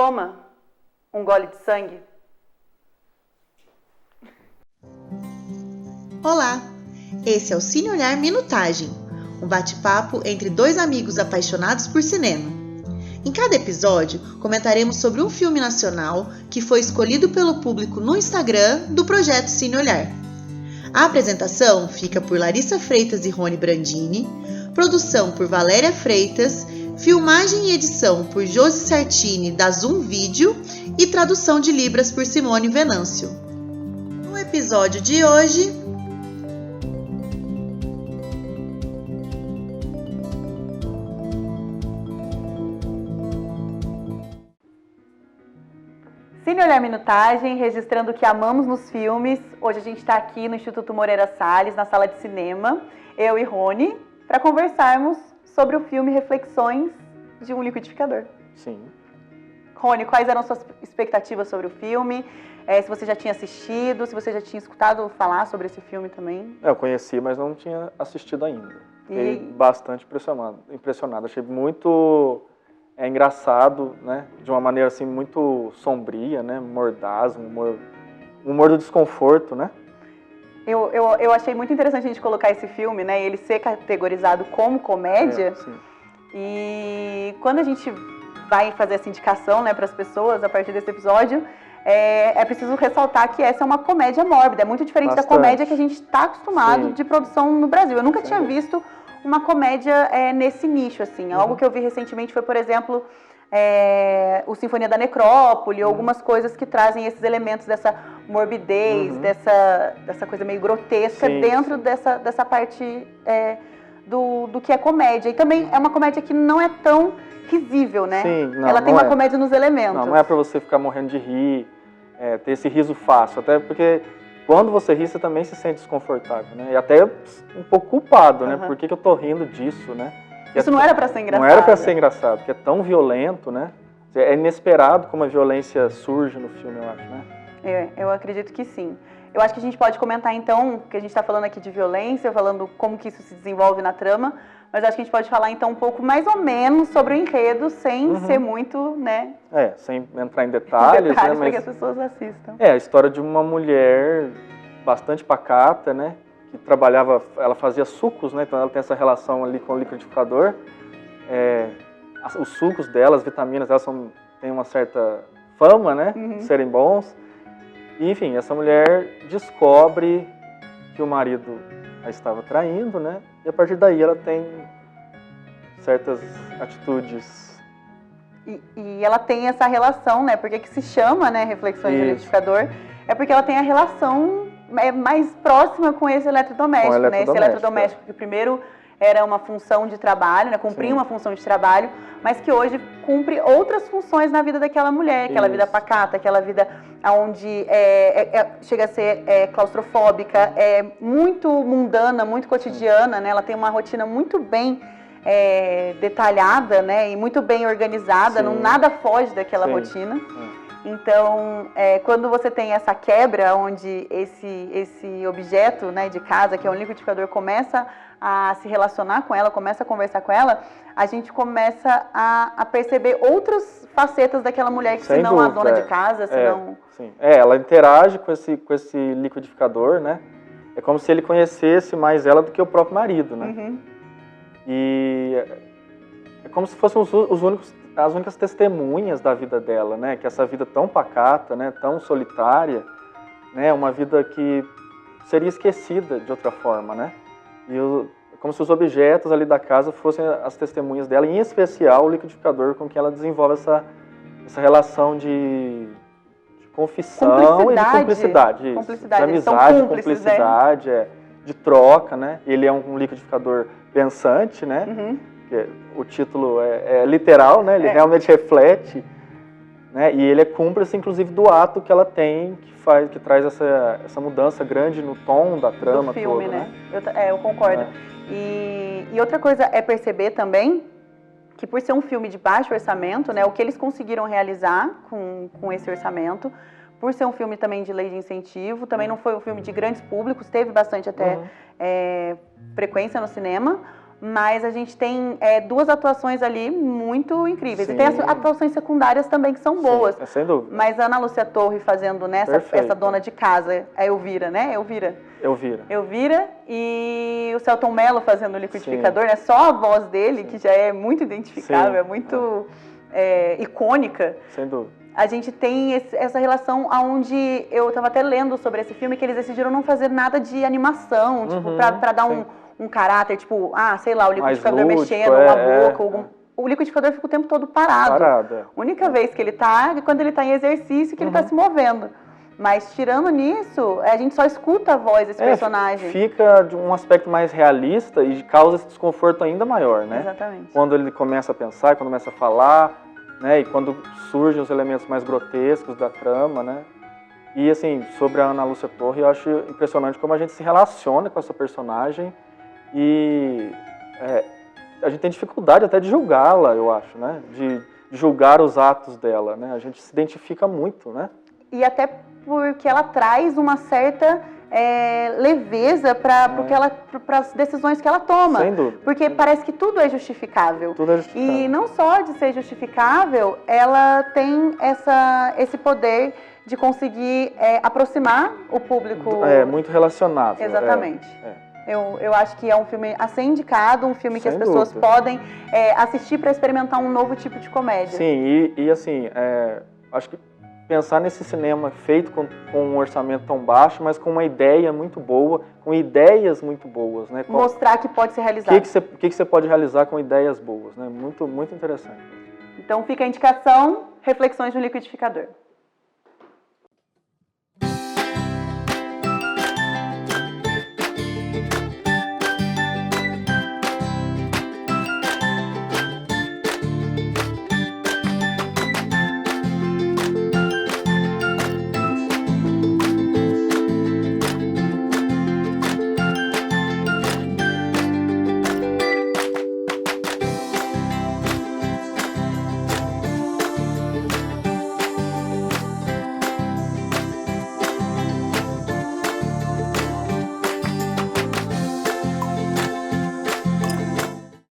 Toma um gole de sangue. Olá, esse é o Cine Olhar Minutagem, um bate-papo entre dois amigos apaixonados por cinema. Em cada episódio, comentaremos sobre um filme nacional que foi escolhido pelo público no Instagram do projeto Cine Olhar. A apresentação fica por Larissa Freitas e Rony Brandini, produção por Valéria Freitas, filmagem e edição por Josi Sartini da Zoom Vídeo e tradução de Libras por Simone Venâncio. No episódio de hoje... Cine Olhar Minutagem, registrando o que amamos nos filmes. Hoje a gente está aqui no Instituto Moreira Salles, na sala de cinema, eu e Rony, para conversarmos sobre o filme Reflexões de um Liquidificador. Sim. Rony, quais eram suas expectativas sobre o filme? Se você já tinha assistido, se você já tinha escutado falar sobre esse filme também? Eu conheci, mas não tinha assistido ainda. Fiquei bastante impressionado. Achei muito engraçado, né? De uma maneira assim muito sombria, né? Mordaz, um humor do desconforto, né? Eu achei muito interessante a gente colocar esse filme, né? Ele ser categorizado como comédia. Sim. E quando a gente vai fazer essa indicação, né, para as pessoas a partir desse episódio, é preciso ressaltar que essa é uma comédia mórbida. É muito diferente da comédia que a gente está acostumado de produção no Brasil. Eu nunca tinha visto uma comédia nesse nicho, assim. Algo que eu vi recentemente foi, por exemplo, o Sinfonia da Necrópole, algumas coisas que trazem esses elementos dessa morbidez, dessa coisa meio grotesca dentro dessa parte do que é comédia. E também é uma comédia que não é tão risível, né? Sim, não, ela tem uma comédia nos elementos. Não é pra você ficar morrendo de rir, ter esse riso fácil. Até porque quando você ri, você também se sente desconfortável, né? E até um pouco culpado, né? Por que eu tô rindo disso, né? Isso não era pra ser engraçado. Não era pra ser engraçado, porque é tão violento, né? É inesperado como a violência surge no filme, eu acho, né? Eu acredito que sim. Eu acho que a gente pode comentar, então, que a gente está falando aqui de violência, falando como que isso se desenvolve na trama, mas acho que a gente pode falar, então, um pouco mais ou menos sobre o enredo, sem ser muito, né? Sem entrar em detalhes, né? Mas para que as pessoas assistam. A história de uma mulher bastante pacata, né? Que trabalhava, ela fazia sucos, né? Então ela tem essa relação ali com o liquidificador. Os sucos dela, as vitaminas, elas têm uma certa fama, né? De serem bons. E, enfim, essa mulher descobre que o marido a estava traindo, né? E a partir daí ela tem certas atitudes. E ela tem essa relação, né? Porque que se chama, né, Reflexões de Liquidificador, é porque ela tem a relação mais próxima com esse eletrodoméstico, né? Esse eletrodoméstico que primeiro era uma função de trabalho, né? Cumpria uma função de trabalho, mas que hoje cumpre outras funções na vida daquela mulher, aquela vida pacata, aquela vida onde chega a ser claustrofóbica, muito mundana, muito cotidiana, né? Ela tem uma rotina muito bem detalhada, né? E muito bem organizada, nada foge daquela rotina. Então, quando você tem essa quebra, onde esse objeto, né, de casa, que é um liquidificador, começa a se relacionar com ela, começa a conversar com ela, a gente começa a perceber outras facetas daquela mulher que Sem senão dúvida, a dona de casa, senão... Sim. Ela interage com esse liquidificador, né? É como se ele conhecesse mais ela do que o próprio marido, né? E é como se fossem as únicas testemunhas da vida dela, né? Que essa vida tão pacata, né? Tão solitária, né? Uma vida que seria esquecida de outra forma, né? Como se os objetos ali da casa fossem as testemunhas dela, em especial o liquidificador com que ela desenvolve essa relação de confissão e de cumplicidade. De amizade, cumplicidade, de troca, né? Ele é um liquidificador pensante, né? O título é literal, né? Ele realmente reflete, né? E ele é cúmplice, inclusive, do ato que ela tem, que traz essa mudança grande no tom da trama do filme, toda, né? Eu concordo. E outra coisa é perceber também que, por ser um filme de baixo orçamento, né? O que eles conseguiram realizar com esse orçamento, por ser um filme também de lei de incentivo, também não foi um filme de grandes públicos, teve bastante até frequência no cinema, mas a gente tem duas atuações ali muito incríveis. Sim. E tem as atuações secundárias também que são boas. Sim, sem dúvida. Mas a Ana Lúcia Torre fazendo essa dona de casa, a Elvira, né? Elvira e o Selton Mello fazendo o liquidificador, né? Só a voz dele, que já é muito identificável, é muito icônica. Sem dúvida. A gente tem essa relação onde eu estava até lendo sobre esse filme, que eles decidiram não fazer nada de animação, tipo, pra dar um caráter, tipo, sei lá, o liquidificador mexendo uma boca. O liquidificador fica o tempo todo parado. A única vez que ele tá é quando ele tá em exercício, que ele tá se movendo. Mas tirando nisso, a gente só escuta a voz desse personagem. Fica de um aspecto mais realista e causa esse desconforto ainda maior, né? Exatamente. Quando ele começa a pensar, quando começa a falar, né? E quando surgem os elementos mais grotescos da trama, né? E assim, sobre a Ana Lúcia Torre, eu acho impressionante como a gente se relaciona com essa personagem e a gente tem dificuldade até de julgá-la, eu acho, né? De julgar os atos dela, né? A gente se identifica muito, né? E até porque ela traz uma certa leveza para as decisões que ela toma. Sem dúvida. Porque parece que tudo é justificável. Tudo é justificável. E não só de ser justificável, ela tem esse poder de conseguir aproximar o público. Muito relacionável. Exatamente. Eu acho que é um filme a ser indicado, um filme que as pessoas podem assistir para experimentar um novo tipo de comédia. Sim, e assim, acho que pensar nesse cinema feito com um orçamento tão baixo, mas com uma ideia muito boa, com ideias muito boas, né? Mostrar que pode ser realizado. O que você pode realizar com ideias boas, né? Muito, muito interessante. Então fica a indicação, Reflexões no Liquidificador.